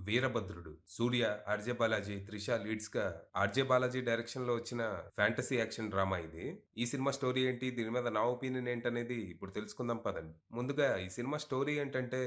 వీరభద్రుడు. సూర్య, RJ Balaji, Trisha leads గా RJ Balaji direction లో వచ్చిన ఫ్యాంటసీ యాక్షన్ డ్రామా ఇది. ఈ సినిమా స్టోరీ ఏంటి, దీని మీద నా ఒపీనియన్ ఏంటనేది ఇప్పుడు తెలుసుకుందాం పదండి. ముందుగా ఈ సినిమా స్టోరీ ఏంటంటే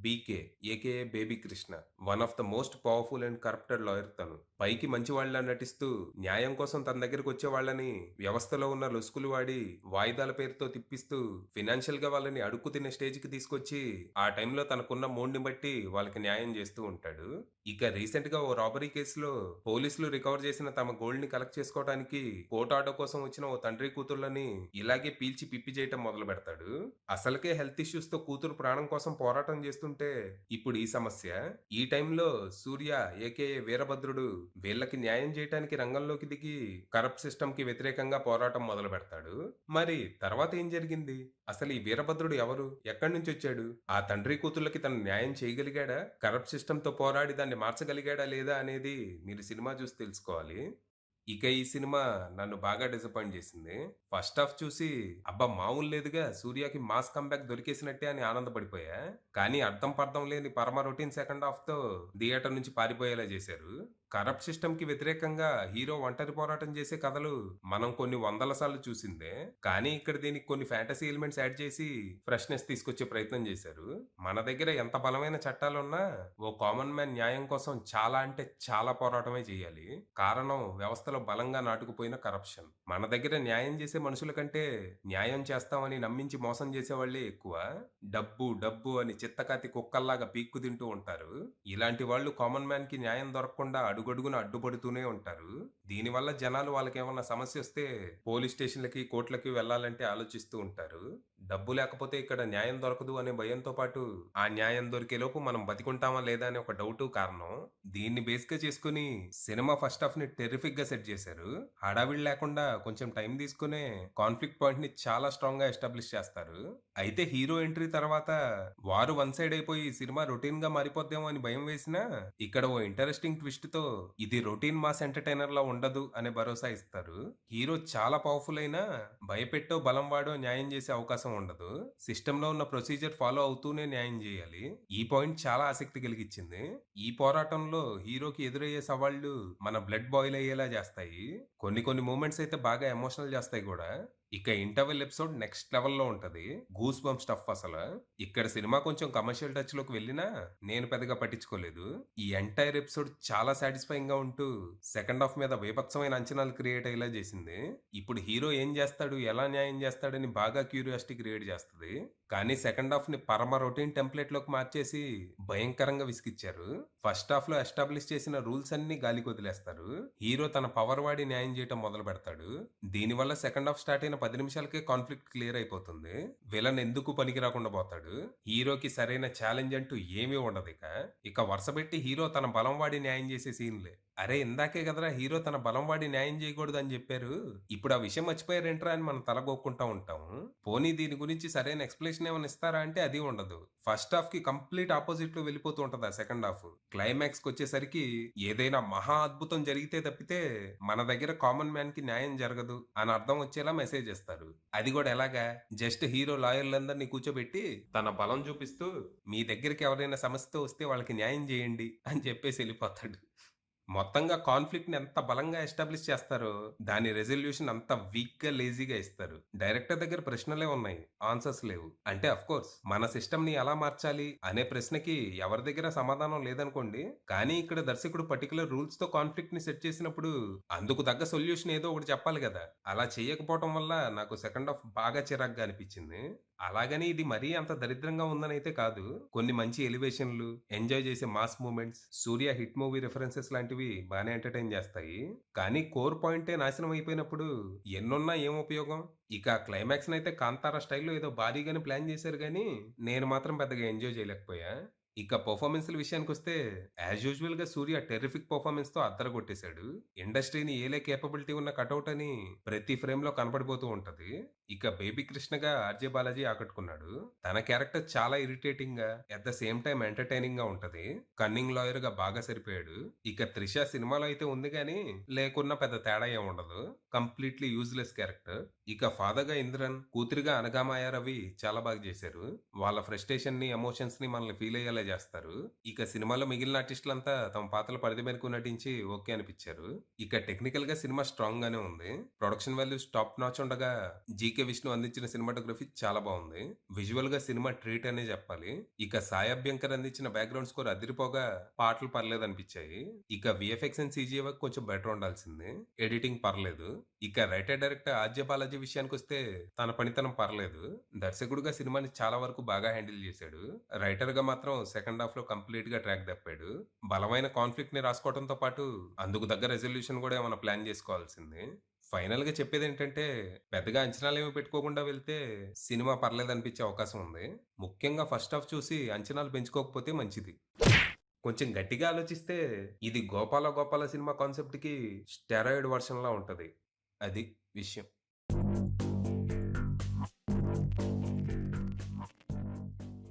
BK AKA Baby Krishna one of the most powerful and corrupted lawyer తను. పైకి మంచి వాళ్ళ నటిస్తూ న్యాయం కోసం తన దగ్గరకు వచ్చే వాళ్ళని వ్యవస్థలో ఉన్న లొసుకులు వాడి వాయిదాల పేరుతో తిప్పిస్తూ ఫినాన్షియల్ గా వాళ్ళని అడుక్కు తినే స్టేజ్ కి తీసుకొచ్చి ఆ టైంలో తనకున్న మూడ్ని బట్టి వాళ్ళకి న్యాయం చేస్తూ ఉంటాడు. ఇక రీసెంట్ గా ఓ రాబరీ కేసులో పోలీసులు రికవర్ చేసిన తమ గోల్డ్ ని కలెక్ట్ చేసుకోవడానికి కోర్టు ఆర్డర్ కోసం వచ్చిన ఓ తండ్రి కూతుర్లని ఇలాగే పీల్చి పిప్పి చేయటం మొదలు పెడతాడు. అసలుకే హెల్త్ ఇష్యూస్ తో కూతురు ప్రాణం కోసం పోరాటం చేస్తుంటే ఇప్పుడు ఈ సమస్య. ఈ టైంలో సూర్య ఏకేఏ వీరభద్రుడు వీళ్ళకి న్యాయం చేయడానికి రంగంలోకి దిగి కరప్ట్ సిస్టమ్ కి వ్యతిరేకంగా పోరాటం మొదలు పెడతాడు. మరి తర్వాత ఏం జరిగింది, అసలు ఈ వీరభద్రుడు ఎవరు, ఎక్కడి నుంచి వచ్చాడు, ఆ తండ్రి కూతుళ్ళకి తను న్యాయం చేయగలిగాడా, కరప్ట్ సిస్టమ్ తో పోరాడి దాన్ని మార్చగలిగాడా లేదా అనేది మీరు సినిమా చూసి తెలుసుకోవాలి. ఇక ఈ సినిమా నన్ను బాగా డిసప్పాయింట్ చేసింది. ఫస్ట్ హాఫ్ చూసి అబ్బా మామూలు లేదుగా, సూర్యకి మాస్ కంబ్యాక్ దొరికేసినట్టే అని ఆనందపడిపోయా. కానీ అర్థం పర్థం లేని పరమ రొటీన్ సెకండ్ హాఫ్ తో థియేటర్ నుంచి పారిపోయేలా చేశారు. కరప్ట్ సిస్టమ్ కి వ్యతిరేకంగా హీరో ఒంటరి పోరాటం చేసే కథలు మనం కొన్ని వందల సార్లు చూసిందే. కానీ ఇక్కడ దీనికి కొన్ని ఫ్యాంటసీ ఎలిమెంట్స్ యాడ్ చేసి ఫ్రెష్నెస్ తీసుకొచ్చే ప్రయత్నం చేశారు. మన దగ్గర ఎంత బలమైన చట్టాలున్నా ఓ కామన్ మ్యాన్ న్యాయం కోసం చాలా అంటే చాలా పోరాటమే చేయాలి. కారణం వ్యవస్థలో బలంగా నాటుకుపోయిన కరప్షన్. మన దగ్గర న్యాయం చేసే మనుషుల కంటే న్యాయం చేస్తామని నమ్మించి మోసం చేసే వాళ్ళే ఎక్కువ. డబ్బు డబ్బు అని చిత్తకాతి కుక్కల్లాగా పీక్కు తింటూ ఉంటారు. ఇలాంటి వాళ్ళు కామన్ మ్యాన్ కి న్యాయం దొరకకుండా అడుగడుగున అడ్డుపడుతూనే ఉంటారు. దీనివల్ల జనాలు వాళ్ళకేమన్నా సమస్య వస్తే పోలీస్ స్టేషన్లకి కోర్టులకి వెళ్లాలంటే ఆలోచిస్తూ ఉంటారు. డబ్బు లేకపోతే ఇక్కడ న్యాయం దొరకదు అనే భయంతో పాటు ఆ న్యాయం దొరికే లోపు మనం బతికుంటామా లేదా అనే ఒక డౌట్ కారణం. దీన్ని బేస్ గా చేసుకుని సినిమా ఫస్ట్ హాఫ్ ని టెరిఫిక్ గా సెట్ చేశారు. హడావిడి లేకుండా కొంచెం టైం తీసుకునే కాన్ఫ్లిక్ట్ పాయింట్ ని చాలా స్ట్రాంగ్ గా ఎస్టాబ్లిష్ చేస్తారు. అయితే హీరో ఎంట్రీ తర్వాత వారు వన్ సైడ్ అయిపోయి సినిమా రొటీన్ గా మారిపోద్దేమో అని భయం వేసినా ఇక్కడ ఓ ఇంటరెస్టింగ్ ట్విస్ట్ తో ఇది రొటీన్ మాస్ ఎంటర్టైనర్ లా ఉండదు అనే భరోసా ఇస్తారు. హీరో చాలా పవర్ఫుల్ అయినా భయపెట్టో బలం వాడో న్యాయం చేసే అవకాశం ఉండదు. సిస్టమ్ లో ఉన్న ప్రొసీజర్ ఫాలో అవుతూనే న్యాయం చేయాలి. ఈ పాయింట్ చాలా ఆసక్తి కలిగించింది. ఈ పోరాటంలో హీరోకి ఎదురయ్యే సవాళ్లు మన బ్లడ్ బాయిల్ అయ్యేలా చేస్తాయి. కొన్ని కొన్ని మూమెంట్స్ అయితే బాగా ఎమోషనల్ చేస్తాయి కూడా. ఇక ఇంటర్వెల్ ఎపిసోడ్ నెక్స్ట్ లెవెల్లో ఉంటది. గూస్ బంప్ స్టఫ్ అసలు. ఇక్కడ సినిమా కొంచెం కమర్షియల్ టచ్ లోకి వెళ్ళినా నేను పెద్దగా పట్టించుకోలేదు. ఈ ఎంటైర్ ఎపిసోడ్ చాలా సాటిస్ఫైయింగ్ గా ఉంటూ సెకండ్ హాఫ్ మీద బీభత్సమైన అంచనాలు క్రియేట్ అయ్యేలా చేసింది. ఇప్పుడు హీరో ఏం చేస్తాడు, ఎలా న్యాయం చేస్తాడని బాగా క్యూరియాసిటీ క్రియేట్ చేస్తుంది. కానీ సెకండ్ హాఫ్ ని పరమ రొటీన్ టెంప్లెట్ లోకి మార్చేసి భయంకరంగా విసిగిచ్చారు. ఫస్ట్ హాఫ్ లో ఎస్టాబ్లిష్ చేసిన రూల్స్ అన్ని గాలికి వదిలేస్తారు. హీరో తన పవర్ వాడి న్యాయం చేయటం మొదలు పెడతాడు. దీనివల్ల సెకండ్ హాఫ్ స్టార్ట్ అయిన 10 నిమిషాలకే కాన్ఫ్లిక్ట్ క్లియర్ అయిపోతుంది. విలన్ ఎందుకు పనికి రాకుండా పోతాడు. హీరోకి సరైన ఛాలెంజ్ అంటూ ఏమీ ఉండదు. ఇక వరుసపెట్టి హీరో తన బలం వాడి న్యాయం చేసే సీన్లే. అరే ఇందాకే కదరా హీరో తన బలం వాడి న్యాయం చేయకూడదు అని చెప్పారు, ఇప్పుడు ఆ విషయం మర్చిపోయారేంట్రా అని మనం తలగొక్కుంటా ఉంటాము. పోనీ దీని గురించి సరైన ఎక్స్ప్లెనేషన్ ఏమైనా ఇస్తారా అంటే అది ఉండదు. ఫస్ట్ హాఫ్ కి కంప్లీట్ ఆపోజిట్ లో వెళ్ళిపోతూ ఉంటది ఆ సెకండ్ హాఫ్. క్లైమాక్స్ కి వచ్చేసరికి ఏదైనా మహా అద్భుతం జరిగితే తప్పితే మన దగ్గర కామన్ మ్యాన్ కి న్యాయం జరగదు అని అర్థం వచ్చేలా మెసేజ్ ఇస్తారు. అది కూడా ఎలాగా, జస్ట్ హీరో లాయర్లందరినీ కూర్చోబెట్టి తన బలం చూపిస్తూ మీ దగ్గరికి ఎవరైనా సమస్యతో వస్తే వాళ్ళకి న్యాయం చేయండి అని చెప్పేసి వెళ్ళిపోతాడు. మొత్తంగా కాన్ఫ్లిక్ట్ ని ఎంత బలంగా ఎస్టాబ్లిష్ చేస్తారో దాని రెజల్యూషన్ అంత వీక్ గా లేజీగా ఇస్తారు. డైరెక్టర్ దగ్గర ప్రశ్నలే ఉన్నాయి, ఆన్సర్స్ లేవు. అంటే అఫ్ కోర్స్ మన సిస్టమ్ ని ఎలా మార్చాలి అనే ప్రశ్నకి ఎవరి దగ్గర సమాధానం లేదనుకోండి. కానీ ఇక్కడ దర్శకుడు పర్టికులర్ రూల్స్ తో కాన్ఫ్లిక్ట్ ని సెట్ చేసినప్పుడు అందుకు తగ్గ సొల్యూషన్ ఏదో ఒకటి చెప్పాలి కదా. అలా చేయకపోవటం వల్ల నాకు సెకండ్ హాఫ్ బాగా చిరాగ్గా అనిపించింది. అలాగని ఇది మరీ అంత దరిద్రంగా ఉందని అయితే కాదు. కొన్ని మంచి ఎలివేషన్లు, ఎంజాయ్ చేసే మాస్ మూమెంట్స్, సూర్య హిట్ మూవీ రిఫరెన్సెస్ లాంటివి బాగానే ఎంటర్టైన్ చేస్తాయి. కానీ కోర్ పాయింటే నాశనం అయిపోయినప్పుడు ఎన్నున్నా ఏం ఉపయోగం. ఇక క్లైమాక్స్ అయితే కాంతారా స్టైల్లో ఏదో భారీగానే ప్లాన్ చేశారు గానీ నేను మాత్రం పెద్దగా ఎంజాయ్ చేయలేకపోయా. ఇక పర్ఫార్మెన్స్‌ల విషయానికొస్తే యాజ్ యూజువల్ గా సూర్య టెర్రిఫిక్ పర్ఫార్మెన్స్ తో అద్దరగొట్టేశాడు. ఇండస్ట్రీని ఏలే కేపబిలిటీ ఉన్న కటౌట్ అని ప్రతి ఫ్రేమ్ లో కనపడిపోతూ ఉంటది. ఇక బేబీ కృష్ణగా ఆర్జే బాలాజీ ఆకట్టుకున్నాడు. తన క్యారెక్టర్ చాలా ఇరిటేటింగ్ గా at the same time entertaining గా ఉంటది. కన్నింగ్ లాయర్ గా బాగా సరిపోయాడు. ఇక త్రిష సినిమాలో అయితే ఉంది గానీ లేకున్నా పెద్ద తేడా ఏం ఉండదు. Completely useless character. ఇక ఫాదర్ గా ఇంద్రన్, కూతురిగా అనగామాయ రవి చాలా బాగా చేశారు. వాళ్ళ ఫ్రస్ట్రేషన్ ని, ఎమోషన్స్ ని మనల్ని ఫీల్ అయ్యేలా చేస్తారు. ఇక సినిమాలో మిగిలిన ఆర్టిస్టులంతా తమ పాత్రల పరిధి మేరకు నటించి ఓకే అనిపించారు. ఇక టెక్నికల్‌గా సినిమా స్ట్రాంగ్ గానే ఉంది. ప్రొడక్షన్ వాల్యూస్ టాప్ నాచ్ ఉండగా 'జీకే విష్ణు' అందించిన సినిమాటోగ్రఫీ చాలా బావుంది. విజువల్‌గా సినిమా ట్రీట్ అనే చెప్పాలి. ఇక సాయి అభ్యంకర్ అందించిన బ్యాక్‌గ్రౌండ్ స్కోర్ అదిరిపోగా పాటలు పర్లేదనిపించాయి. ఇక వీఎఫ్ఎక్స్ అండ్ సీజీఐ వర్క్ కొంచెం బెటర్ ఉండాల్సింది. ఎడిటింగ్ పర్లేదు. ఇక రైటర్, డైరెక్టర్ ఆర్‌జే బాలాజీ విషయానికొస్తే తన పనితనం పర్లేదు. దర్శకుడిగా సినిమాని చాలా వరకు బాగా హ్యాండిల్ చేశాడు. రైటర్‌గా మాత్రం సెకండ్ హాఫ్‌లో కంప్లీట్‌గా ట్రాక్ తప్పాడు. బలమైన కాన్ఫ్లిక్ట్‌ని రాసుకోవడంతో పాటు అందుకు తగ్గ రెజల్యూషన్ కూడా ఏమైనా ప్లాన్ చేసుకోవాల్సింది. ఫైనల్‌గా చెప్పేదేంటంటే పెద్దగా అంచనాలేమి పెట్టుకోకుండా వెళ్తే సినిమా పర్లేదనిపించే అవకాశం ఉంది. ముఖ్యంగా ఫస్ట్ హాఫ్ చూసి అంచనాలు పెంచుకోకపోతే మంచిది. కొంచెం గట్టిగా ఆలోచిస్తే ఇది 'గోపాల గోపాల' సినిమా కాన్సెప్ట్‌కి స్టెరాయిడ్ వెర్షన్‌లా ఉంటది. అది విషయం.